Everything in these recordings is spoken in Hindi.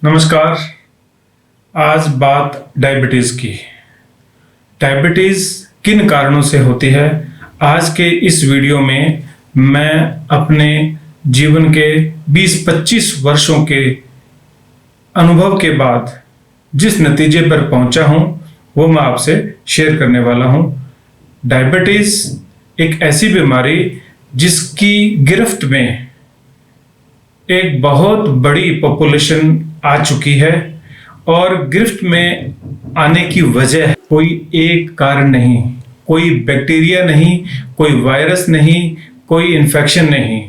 नमस्कार। आज बात डायबिटीज़ की। डायबिटीज़ किन कारणों से होती है, आज के इस वीडियो में मैं अपने जीवन के 20-25 वर्षों के अनुभव के बाद जिस नतीजे पर पहुंचा हूं वो मैं आपसे शेयर करने वाला हूं। डायबिटीज़ एक ऐसी बीमारी जिसकी गिरफ्त में एक बहुत बड़ी पॉपुलेशन आ चुकी है और गिरफ्त में आने की वजह कोई एक कारण नहीं, कोई बैक्टीरिया नहीं, कोई वायरस नहीं, कोई इन्फेक्शन नहीं।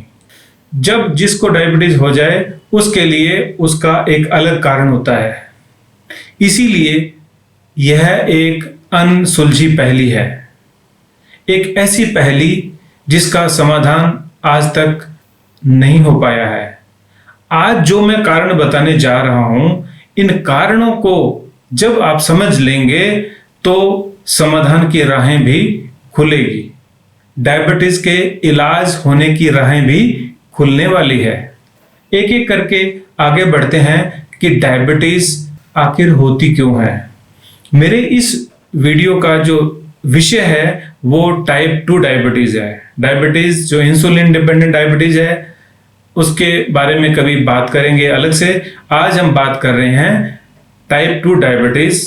जब जिसको डायबिटीज हो जाए उसके लिए उसका एक अलग कारण होता है। इसीलिए यह एक अनसुलझी पहेली है, एक ऐसी पहेली जिसका समाधान आज तक नहीं हो पाया है। आज जो मैं कारण बताने जा रहा हूं, इन कारणों को जब आप समझ लेंगे तो समाधान की राहें भी खुलेगी, डायबिटीज के इलाज होने की राहें भी खुलने वाली है। एक एक करके आगे बढ़ते हैं कि डायबिटीज आखिर होती क्यों है। मेरे इस वीडियो का जो विषय है वो टाइप 2 डायबिटीज है। डायबिटीज जो इंसुलिन डिपेंडेंट डायबिटीज है उसके बारे में कभी बात करेंगे अलग से। आज हम बात कर रहे हैं टाइप 2 डायबिटीज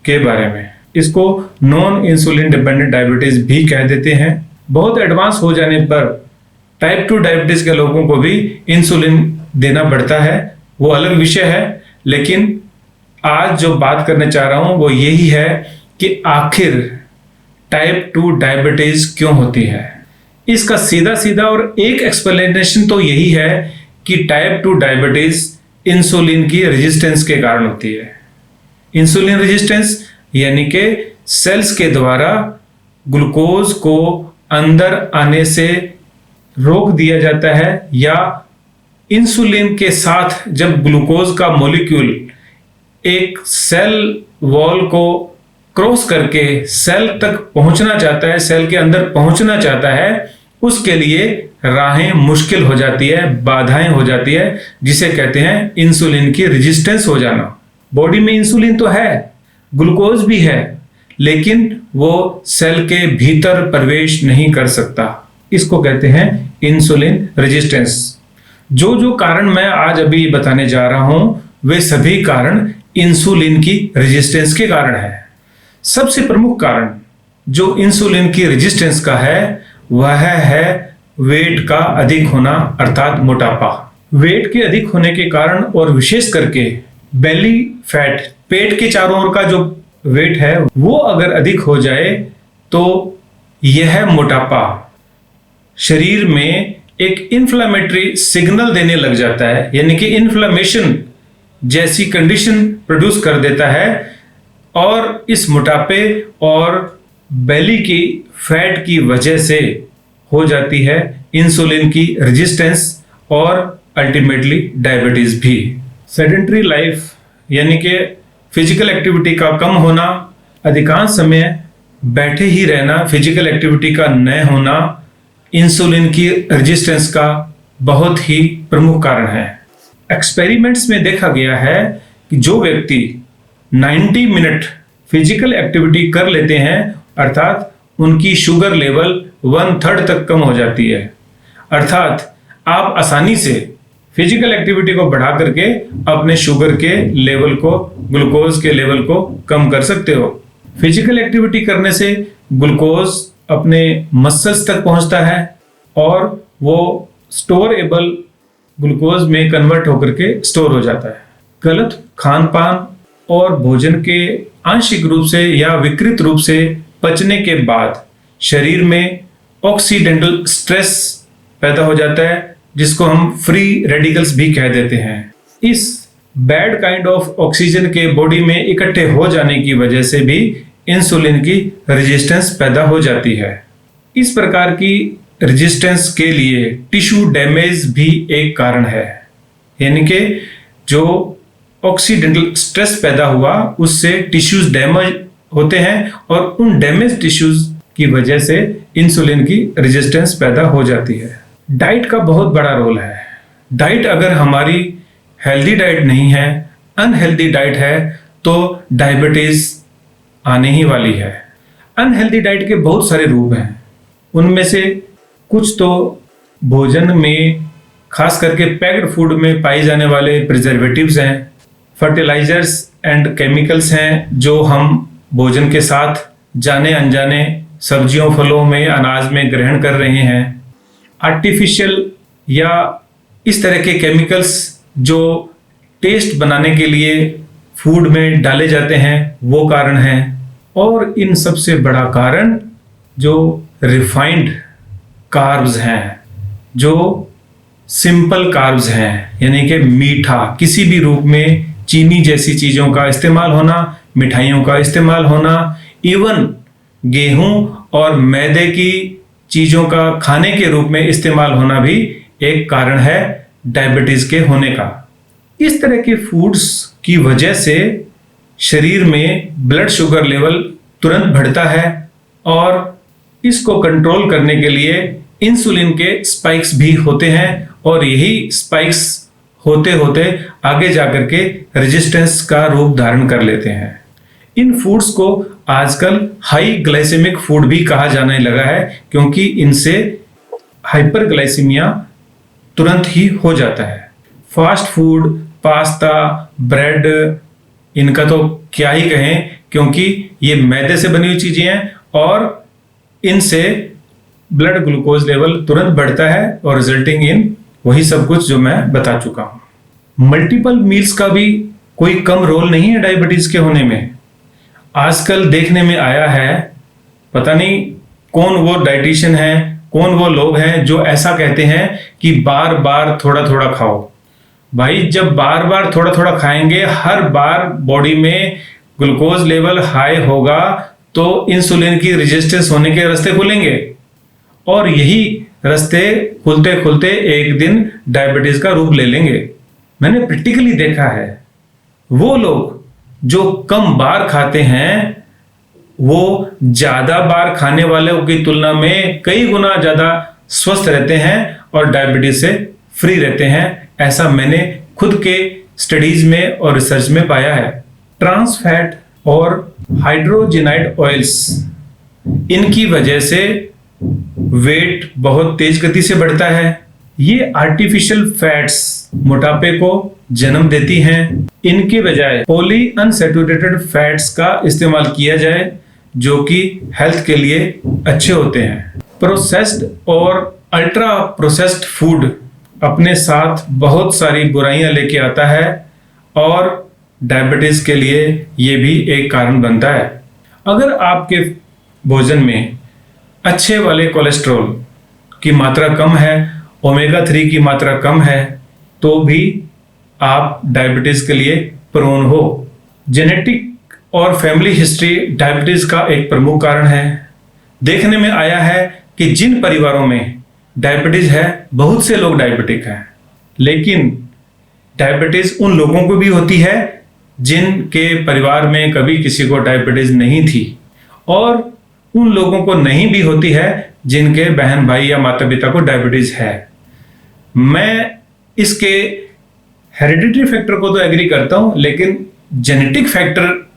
के बारे में। इसको नॉन इंसुलिन डिपेंडेंट डायबिटीज भी कह देते हैं। बहुत एडवांस हो जाने पर टाइप 2 डायबिटीज के लोगों को भी इंसुलिन देना पड़ता है, वो अलग विषय है। लेकिन आज जो बात करने चाह रहा हूं वो यही है कि आखिर टाइप 2 डायबिटीज क्यों होती है। इसका सीधा सीधा और एक एक्सप्लेनेशन तो यही है कि टाइप 2 डायबिटीज इंसुलिन की रेजिस्टेंस के कारण होती है। इंसुलिन रेजिस्टेंस यानी कि सेल्स के द्वारा ग्लूकोज को अंदर आने से रोक दिया जाता है, या इंसुलिन के साथ जब ग्लूकोज का मॉलिक्यूल एक सेल वॉल को क्रॉस करके सेल तक पहुंचना चाहता है, सेल के अंदर पहुंचना चाहता है, उसके लिए राहें मुश्किल हो जाती है, बाधाएं हो जाती है, जिसे कहते हैं इंसुलिन की रेजिस्टेंस हो जाना। बॉडी में इंसुलिन तो है, ग्लूकोज भी है, लेकिन वो सेल के भीतर प्रवेश नहीं कर सकता। इसको कहते हैं इंसुलिन रेजिस्टेंस। जो जो कारण मैं आज अभी बताने जा रहा हूं वे सभी कारण इंसुलिन की रेजिस्टेंस के कारण है। सबसे प्रमुख कारण जो इंसुलिन की रेजिस्टेंस का है वह है वेट का अधिक होना, अर्थात मोटापा। वेट के अधिक होने के कारण और विशेष करके बेली फैट, पेट के चारों ओर का जो वेट है वो अगर अधिक हो जाए तो यह मोटापा शरीर में एक इन्फ्लेमेटरी सिग्नल देने लग जाता है, यानी कि इन्फ्लेमेशन जैसी कंडीशन प्रोड्यूस कर देता है। और इस मोटापे और बेली की फैट की वजह से हो जाती है इंसुलिन की रेजिस्टेंस और अल्टीमेटली डायबिटीज भी। सेडेंटरी लाइफ यानी कि फिजिकल एक्टिविटी का कम होना, अधिकांश समय बैठे ही रहना, फिजिकल एक्टिविटी का न होना इंसुलिन की रेजिस्टेंस का बहुत ही प्रमुख कारण है। एक्सपेरिमेंट्स में देखा गया है कि जो व्यक्ति 90 मिनट फिजिकल एक्टिविटी कर लेते हैं, अर्थात उनकी शुगर लेवल 1/3 तक कम हो जाती है। अर्थात आप आसानी से फिजिकल एक्टिविटी को बढ़ा करके अपने शुगर के लेवल को, ग्लूकोज के लेवल को कम कर सकते हो। फिजिकल एक्टिविटी करने से ग्लूकोज अपने मसल्स तक पहुंचता है और वो स्टोरेबल ग्लूकोज में कन्वर्ट होकर के स्टोर हो जाता है। गलत खान पान और भोजन के आंशिक रूप से या विकृत रूप से पचने के बाद शरीर में ऑक्सीडेंटल स्ट्रेस पैदा हो जाता है, जिसको हम फ्री रेडिकल्स भी कह देते हैं। इस बैड काइंड ऑफ ऑक्सीजन के बॉडी में इकट्ठे हो जाने की वजह से भी इंसुलिन की रेजिस्टेंस पैदा हो जाती है। इस प्रकार की रेजिस्टेंस के लिए टिश्यू डैमेज भी एक कारण है, यानी कि जो ऑक्सीडेंटल स्ट्रेस पैदा हुआ उससे टिश्यूज डैमेज होते हैं और उन डैमेज टिश्यूज की वजह से इंसुलिन की रेजिस्टेंस पैदा हो जाती है। डाइट का बहुत बड़ा रोल है। डाइट अगर हमारी हेल्दी डाइट नहीं है, अनहेल्दी डाइट है तो डायबिटीज आने ही वाली है। अनहेल्दी डाइट के बहुत सारे रूप हैं, उनमें से कुछ तो भोजन में खास करके पैक्ड फूड में पाए जाने वाले प्रिजर्वेटिव्स हैं, फर्टिलाइजर्स एंड केमिकल्स हैं जो हम भोजन के साथ जाने अनजाने सब्जियों फलों में अनाज में ग्रहण कर रहे हैं। आर्टिफिशियल या इस तरह के केमिकल्स जो टेस्ट बनाने के लिए फूड में डाले जाते हैं वो कारण है। और इन सबसे बड़ा कारण जो रिफाइंड कार्ब्स हैं, जो सिंपल कार्ब्स हैं, यानी कि मीठा किसी भी रूप में चीनी जैसी चीजों का इस्तेमाल होना, मिठाइयों का इस्तेमाल होना, इवन गेहूं और मैदे की चीजों का खाने के रूप में इस्तेमाल होना भी एक कारण है डायबिटीज के होने का। इस तरह के फूड्स की वजह से शरीर में ब्लड शुगर लेवल तुरंत बढ़ता है और इसको कंट्रोल करने के लिए इंसुलिन के स्पाइक्स भी होते हैं और यही स्पाइक्स होते होते आगे जाकर के रेजिस्टेंस का रूप धारण कर लेते हैं। इन फूड्स को आजकल हाई ग्लाइसेमिक फूड भी कहा जाने लगा है क्योंकि इनसे हाइपरग्लाइसीमिया तुरंत ही हो जाता है। फास्ट फूड, पास्ता, ब्रेड, इनका तो क्या ही कहें क्योंकि ये मैदे से बनी हुई चीजें हैं और इनसे ब्लड ग्लूकोज लेवल तुरंत बढ़ता है और रिजल्टिंग इन वही सब कुछ जो मैं बता चुका हूं। मल्टीपल मील्स का भी कोई कम रोल नहीं है डायबिटीज के होने में। आजकल देखने में आया है, पता नहीं कौन वो डाइटिशियन है, कौन वो लोग हैं जो ऐसा कहते हैं कि बार बार थोड़ा थोड़ा खाओ। भाई जब बार बार थोड़ा थोड़ा खाएंगे, हर बार बॉडी में ग्लूकोज लेवल हाई होगा तो इंसुलिन की रेजिस्टेंस होने के रास्ते खुलेंगे और यही रास्ते खुलते खुलते एक दिन डायबिटीज का रूप ले लेंगे। मैंने प्रैक्टिकली देखा है, वो लोग जो कम बार खाते हैं वो ज्यादा बार खाने वालों की तुलना में कई गुना ज्यादा स्वस्थ रहते हैं और डायबिटीज से फ्री रहते हैं। ऐसा मैंने खुद के स्टडीज में और रिसर्च में पाया है। ट्रांस फैट और हाइड्रोजिनाइड ऑयल्स, इनकी वजह से वेट बहुत तेज गति से बढ़ता है। ये आर्टिफिशियल फैट्स मोटापे को जन्म देती हैं। इनके बजाय पॉली अनसैचुरेटेड फैट्स का इस्तेमाल किया जाए जो कि हेल्थ के लिए अच्छे होते हैं। प्रोसेस्ड और अल्ट्रा प्रोसेस्ड फूड अपने साथ बहुत सारी बुराइयां लेके आता है और डायबिटीज के लिए ये भी एक कारण बनता है। अगर आपके भोजन में अच्छे वाले कोलेस्ट्रॉल की मात्रा कम है, ओमेगा 3 की मात्रा कम है, तो भी आप डायबिटीज के लिए प्रोन हो। जेनेटिक और फैमिली हिस्ट्री डायबिटीज का एक प्रमुख कारण है। देखने में आया है कि जिन परिवारों में डायबिटीज है, बहुत से लोग डायबिटिक हैं, लेकिन डायबिटीज उन लोगों को भी होती है जिनके परिवार में कभी किसी को डायबिटीज नहीं थी और उन लोगों को नहीं भी होती है जिनके बहन भाई या माता पिता को डायबिटीज है। मैं इसके हेरिडिटरी फैक्टर को तो एग्री करता हूं, लेकिन जेनेटिक फैक्टर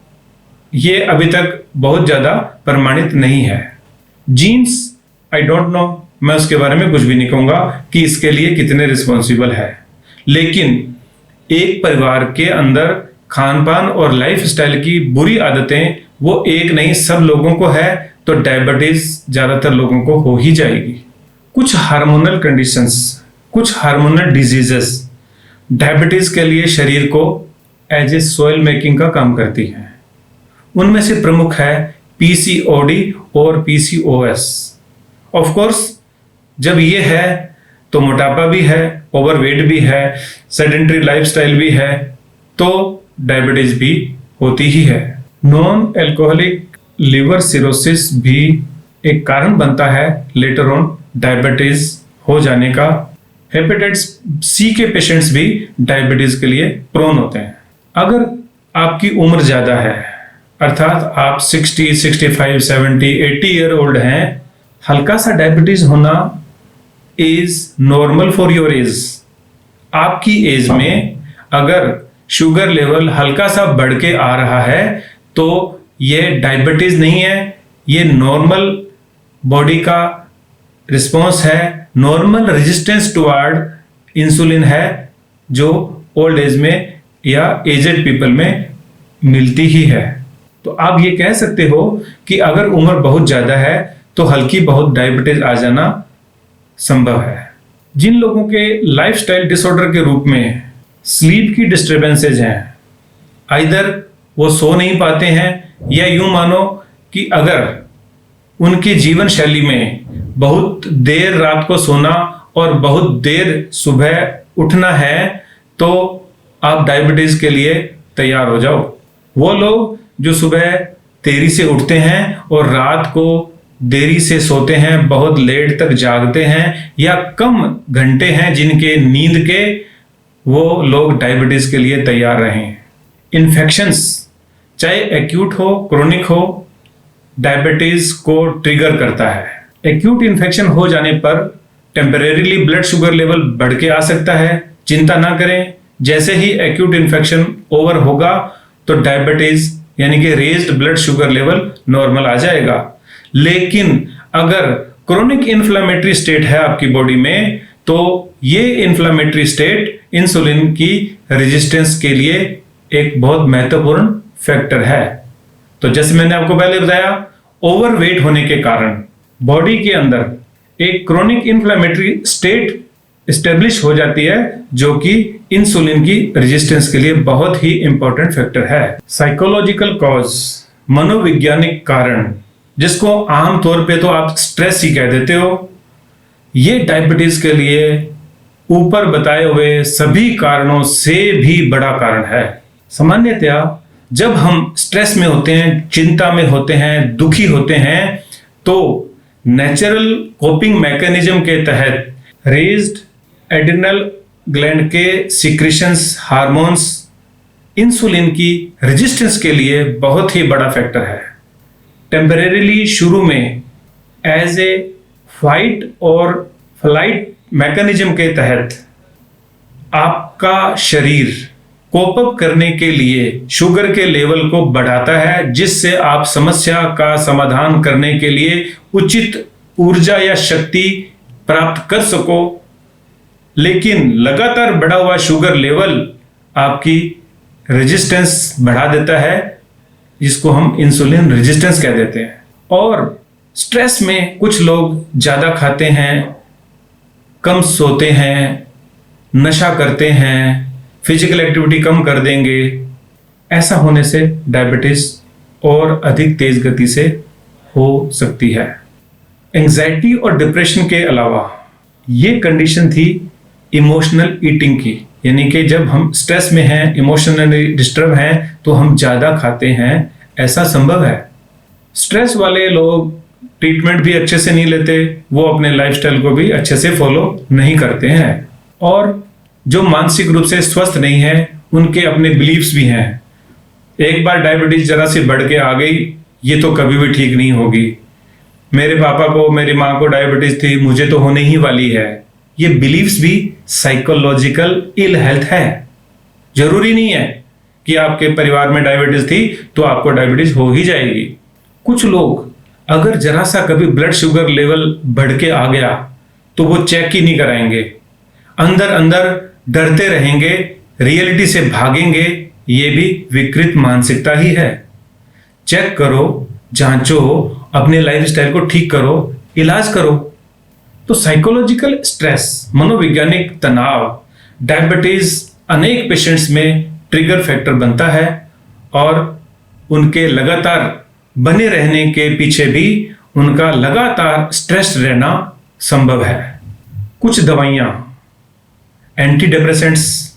ये अभी तक बहुत ज्यादा प्रमाणित नहीं है। जीन्स आई डोंट नो, मैं उसके बारे में कुछ भी नहीं कहूंगा कि इसके लिए कितने रिस्पॉन्सिबल है, लेकिन एक परिवार के अंदर खान पान और लाइफस्टाइल की बुरी आदतें वो एक नहीं सब लोगों को है तो डायबिटीज ज्यादातर लोगों को हो ही जाएगी। कुछ हार्मोनल कंडीशंस, कुछ हार्मोनल डिजीजेस डायबिटीज के लिए शरीर को एज ए सोयल मेकिंग का काम करती हैं। उनमें से प्रमुख है पीसीओडी और पीसीओएस। ऑफ कोर्स जब ये है तो मोटापा भी है, ओवरवेट भी है, सेडेंटरी लाइफस्टाइल भी है, तो डायबिटीज भी होती ही है। नॉन एल्कोहलिक लिवर सिरोसिस भी एक कारण बनता है लेटर ऑन डायबिटीज हो जाने का। हेपेटाइटिस सी के पेशेंट्स भी डायबिटीज के लिए प्रोन होते हैं। अगर आपकी उम्र ज्यादा है, अर्थात आप 60, 65, 70, 80 ईयर ओल्ड हैं, हल्का सा डायबिटीज होना is normal for your age. आपकी एज में अगर शुगर लेवल हल्का सा बढ़ के आ रहा है तो ये डायबिटीज नहीं है, ये नॉर्मल बॉडी का रिस्पॉन्स है, नॉर्मल रेजिस्टेंस टुवर्ड इंसुलिन है जो ओल्ड एज में या एजेड पीपल में मिलती ही है। तो आप ये कह सकते हो कि अगर उम्र बहुत ज्यादा है तो हल्की बहुत डायबिटीज आ जाना संभव है। जिन लोगों के लाइफस्टाइल डिसऑर्डर के रूप में स्लीप की डिस्टर्बेंसेज हैं, आइदर वो सो नहीं पाते हैं या यूं मानो कि अगर उनकी जीवन शैली में बहुत देर रात को सोना और बहुत देर सुबह उठना है तो आप डायबिटीज के लिए तैयार हो जाओ। वो लोग जो सुबह देरी से उठते हैं और रात को देरी से सोते हैं, बहुत लेट तक जागते हैं या कम घंटे हैं जिनके नींद के, वो लोग डायबिटीज के लिए तैयार रहें। इन्फेक्शंस चाहे एक्यूट हो क्रोनिक हो, डायबिटीज को ट्रिगर करता है। एक्यूट इन्फेक्शन हो जाने पर टेम्परेरीली ब्लड शुगर लेवल बढ़ के आ सकता है, चिंता ना करें। जैसे ही एक्यूट इन्फेक्शन ओवर होगा तो डायबिटीज यानी कि raised blood sugar level normal आ जाएगा। लेकिन अगर क्रोनिक इन्फ्लेमेटरी स्टेट है आपकी बॉडी में तो ये इन्फ्लेमेटरी स्टेट इंसुलिन की रेजिस्टेंस के लिए एक बहुत महत्वपूर्ण फैक्टर है। तो जैसे मैंने आपको पहले बताया, ओवरवेट होने के कारण बॉडी के अंदर एक क्रोनिक इन्फ्लेमेटरी स्टेट एस्टेब्लिश हो जाती है जो कि इंसुलिन की रेजिस्टेंस के लिए बहुत ही इंपॉर्टेंट फैक्टर है। साइकोलॉजिकल कॉज, मनोवैज्ञानिक कारण, जिसको आमतौर पे तो आप स्ट्रेस ही कह देते हो, ये डायबिटीज के लिए ऊपर बताए हुए सभी कारणों से भी बड़ा कारण है। सामान्यतया जब हम स्ट्रेस में होते हैं, चिंता में होते हैं, दुखी होते हैं तो नेचुरल कोपिंग मैकेनिज्म के तहत रेज्ड एड्रिनल ग्लैंड के सिक्रीशंस हार्मोन्स इंसुलिन की रेजिस्टेंस के लिए बहुत ही बड़ा फैक्टर है। टेम्परेरीली शुरू में एज ए फाइट और फ्लाइट मैकेनिज्म के तहत आपका शरीर कोप अप करने के लिए शुगर के लेवल को बढ़ाता है, जिससे आप समस्या का समाधान करने के लिए उचित ऊर्जा या शक्ति प्राप्त कर सको। लेकिन लगातार बढ़ा हुआ शुगर लेवल आपकी रेजिस्टेंस बढ़ा देता है, जिसको हम इंसुलिन रेजिस्टेंस कह देते हैं। और स्ट्रेस में कुछ लोग ज्यादा खाते हैं, कम सोते हैं, नशा करते हैं, फिजिकल एक्टिविटी कम कर देंगे। ऐसा होने से डायबिटीज और अधिक तेज गति से हो सकती है। एंजाइटी और डिप्रेशन के अलावा ये कंडीशन थी इमोशनल ईटिंग की, यानी कि जब हम स्ट्रेस में हैं, इमोशनली डिस्टर्ब हैं तो हम ज्यादा खाते हैं, ऐसा संभव है। स्ट्रेस वाले लोग ट्रीटमेंट भी अच्छे से नहीं लेते, वो अपने लाइफस्टाइल को भी अच्छे से फॉलो नहीं करते हैं। और जो मानसिक रूप से स्वस्थ नहीं है उनके अपने बिलीव्स भी हैं। एक बार डायबिटीज जरा सी बढ़ के आ गई, ये तो कभी भी ठीक नहीं होगी। मेरे पापा को, मेरी माँ को डायबिटीज थी, मुझे तो होने ही वाली है। ये बिलीव्स भी साइकोलॉजिकल इल हेल्थ है। जरूरी नहीं है कि आपके परिवार में डायबिटीज थी तो आपको डायबिटीज हो ही जाएगी। कुछ लोग अगर जरा सा कभी ब्लड शुगर लेवल बढ़ के आ गया तो वो चेक ही नहीं कराएंगे, अंदर अंदर डरते रहेंगे, रियलिटी से भागेंगे। ये भी विकृत मानसिकता ही है। चेक करो, जांचो, अपने लाइफस्टाइल को ठीक करो, इलाज करो। तो साइकोलॉजिकल स्ट्रेस, मनोवैज्ञानिक तनाव डायबिटीज अनेक पेशेंट्स में ट्रिगर फैक्टर बनता है और उनके लगातार बने रहने के पीछे भी उनका लगातार स्ट्रेस रहना संभव है। कुछ दवाइयां, anti depressants,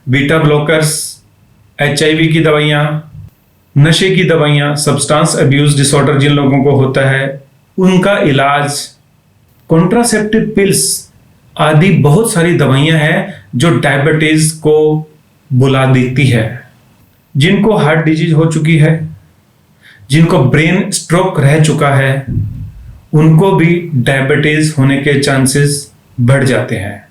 beta blockers, HIV की दवाइयां, नशे की दवाइयां, सब्सटेंस अब्यूज डिसऑर्डर जिन लोगों को होता है उनका इलाज, कॉन्ट्रासेप्टिव पिल्स आदि बहुत सारी दवाइयां हैं जो डायबिटीज को बुला देती है। जिनको हार्ट डिजीज हो चुकी है, जिनको ब्रेन स्ट्रोक रह चुका है, उनको भी डायबिटीज होने के चांसेस बढ़ जाते हैं।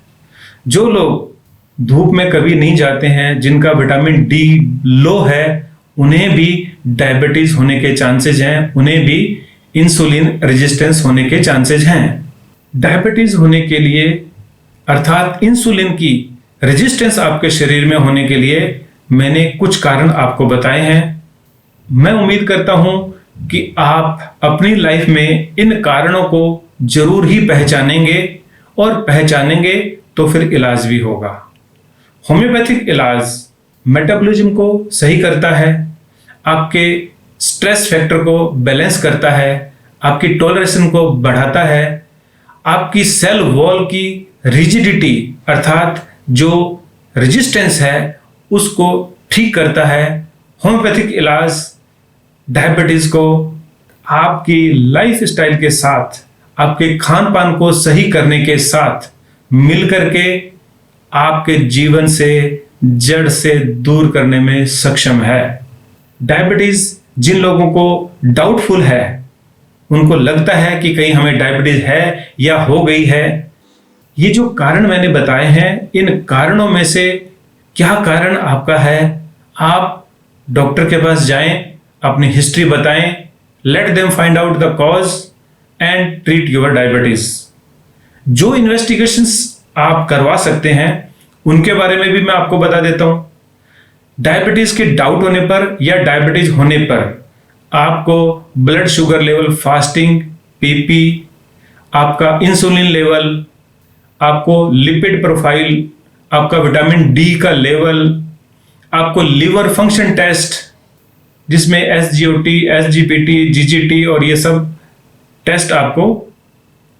जो लोग धूप में कभी नहीं जाते हैं, जिनका विटामिन डी लो है, उन्हें भी डायबिटीज होने के चांसेस हैं, उन्हें भी इंसुलिन रेजिस्टेंस होने के चांसेस हैं। डायबिटीज होने के लिए अर्थात इंसुलिन की रेजिस्टेंस आपके शरीर में होने के लिए मैंने कुछ कारण आपको बताए हैं। मैं उम्मीद करता हूं कि आप अपनी लाइफ में इन कारणों को जरूर ही पहचानेंगे, और पहचानेंगे तो फिर इलाज भी होगा। होम्योपैथिक इलाज मेटाबॉलिज्म को सही करता है, आपके स्ट्रेस फैक्टर को बैलेंस करता है, आपकी टॉलरेशन को बढ़ाता है, आपकी सेल वॉल की रिजिडिटी अर्थात जो रेजिस्टेंस है उसको ठीक करता है। होम्योपैथिक इलाज डायबिटीज को आपकी लाइफ स्टाइल के साथ, आपके खान पान को सही करने के साथ मिलकर के आपके जीवन से जड़ से दूर करने में सक्षम है। डायबिटीज जिन लोगों को डाउटफुल है, उनको लगता है कि कहीं हमें डायबिटीज है या हो गई है, ये जो कारण मैंने बताए हैं, इन कारणों में से क्या कारण आपका है, आप डॉक्टर के पास जाएं, अपनी हिस्ट्री बताएं, let them find out the cause and treat your diabetes. जो इन्वेस्टिगेशंस आप करवा सकते हैं उनके बारे में भी मैं आपको बता देता हूं। डायबिटीज के डाउट होने पर या डायबिटीज होने पर आपको blood sugar level, fasting, PP, आपका इंसुलिन लेवल, आपको लिपिड प्रोफाइल, आपका विटामिन डी का लेवल, आपको लीवर फंक्शन टेस्ट जिसमें एसजीओटी, एसजीपीटी, जीजीटी और ये सब टेस्ट आपको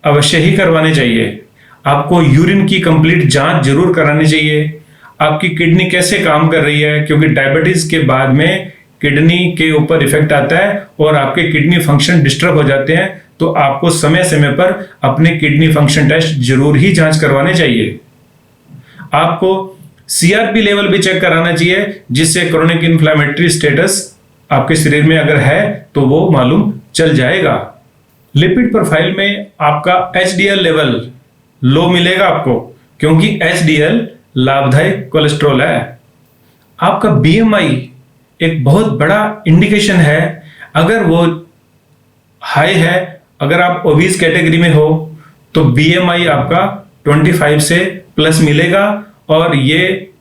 अवश्य ही करवाने चाहिए। आपको यूरिन की कंप्लीट जांच जरूर करानी चाहिए। आपकी किडनी कैसे काम कर रही है, क्योंकि डायबिटीज के बाद में किडनी के ऊपर इफेक्ट आता है और आपके किडनी फंक्शन डिस्टर्ब हो जाते हैं, तो आपको समय समय पर अपने किडनी फंक्शन टेस्ट जरूर ही जांच करवाने चाहिए। आपको सीआरपी लेवल भी चेक कराना चाहिए, जिससे क्रोनिक इन्फ्लेमेटरी स्टेटस आपके शरीर में अगर है तो वो मालूम चल जाएगा। लिपिड प्रोफाइल में आपका एचडीएल लेवल लो मिलेगा आपको, क्योंकि एचडीएल लाभदायक कोलेस्ट्रॉल है। आपका बीएमआई एक बहुत बड़ा इंडिकेशन है। अगर वो हाई है, अगर आप ओबीज कैटेगरी में हो, तो बीएमआई आपका 25 से प्लस मिलेगा, और ये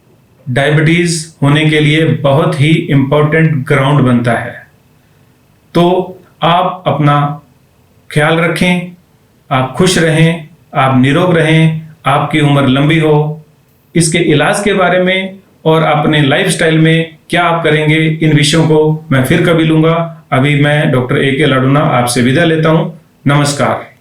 डायबिटीज होने के लिए बहुत ही इंपॉर्टेंट ग्राउंड बनता है। तो आप अपना ख्याल रखें, आप खुश रहें, आप निरोग रहें, आपकी उम्र लंबी हो। इसके इलाज के बारे में और अपने लाइफस्टाइल में क्या आप करेंगे, इन विषयों को मैं फिर कभी लूंगा। अभी मैं डॉक्टर ए के लाडूना आपसे विदा लेता हूं। नमस्कार।